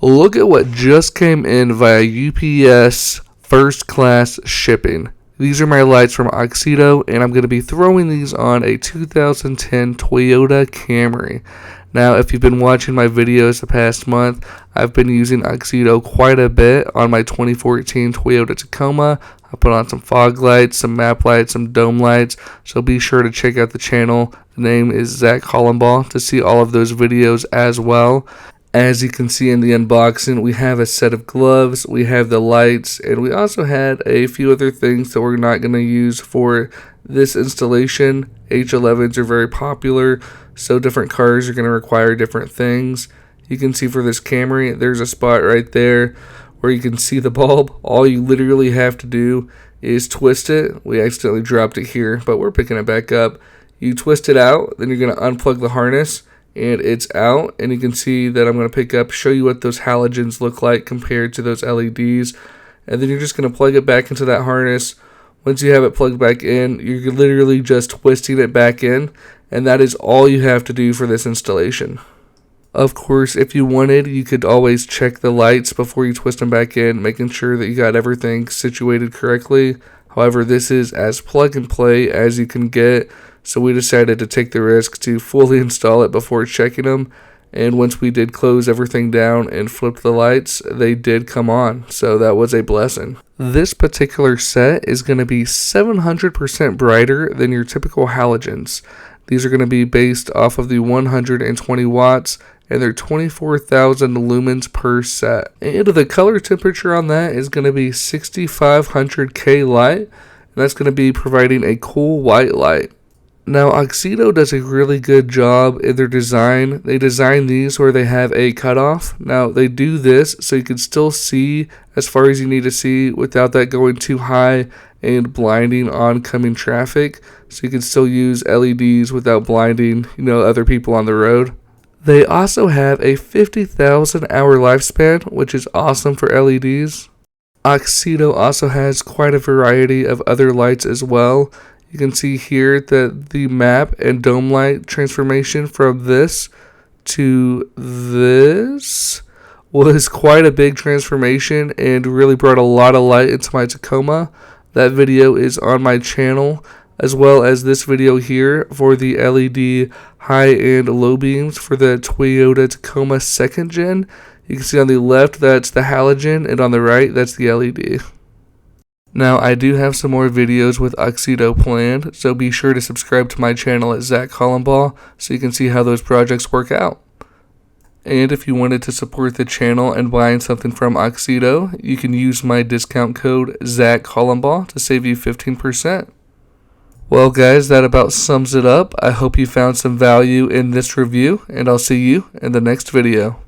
Look at what just came in via UPS first class shipping. These are my lights from AUXITO, and I'm going to be throwing these on a 2010 Toyota Camry. Now, if you've been watching my videos the past month, I've been using AUXITO quite a bit on my 2014 Toyota Tacoma. I put on some fog lights, some map lights, some dome lights, so be sure to check out the channel. The name is Zach Hollenbaugh to see all of those videos as well. As you can see in the unboxing, we have a set of gloves, we have the lights, and we also had a few other things that we're not going to use for this installation. H11s are very popular, so different cars are going to require different things. You can see for this Camry, there's a spot right there where you can see the bulb. All you literally have to do is twist it. We accidentally dropped it here, but we're picking it back up. You twist it out, then you're going to unplug the harness, and it's out, and you can see that I'm going to show you what those halogens look like compared to those LEDs, and then you're just going to plug it back into that harness. Once you have it plugged back in, you're literally just twisting it back in, and that is all you have to do for this installation. Of course, if you wanted, you could always check the lights before you twist them back in, making sure that you got everything situated correctly. However, this is as plug and play as you can get, so we decided to take the risk to fully install it before checking them. And once we did close everything down and flip the lights, they did come on, so that was a blessing. This particular set is going to be 700% brighter than your typical halogens. These are going to be based off of the 120 watts, and they're 24,000 lumens per set. And the color temperature on that is going to be 6500 K light, and that's going to be providing a cool white light. Now, AUXITO does a really good job in their design. They design these where they have a cutoff. Now, they do this so you can still see as far as you need to see without that going too high and blinding oncoming traffic. So you can still use LEDs without blinding, other people on the road. They also have a 50,000 hour lifespan, which is awesome for LEDs. AUXITO also has quite a variety of other lights as well. You can see here that the map and dome light transformation from this to this was quite a big transformation and really brought a lot of light into my Tacoma. That video is on my channel, as well as this video here for the LED high and low beams for the Toyota Tacoma 2nd Gen. You can see on the left that's the halogen, and on the right that's the LED. Now, I do have some more videos with AUXITO planned, so be sure to subscribe to my channel at Zach Hollenbaugh so you can see how those projects work out. And if you wanted to support the channel and buying something from AUXITO, you can use my discount code Zach Hollenbaugh to save you 15%. Well guys, that about sums it up. I hope you found some value in this review, and I'll see you in the next video.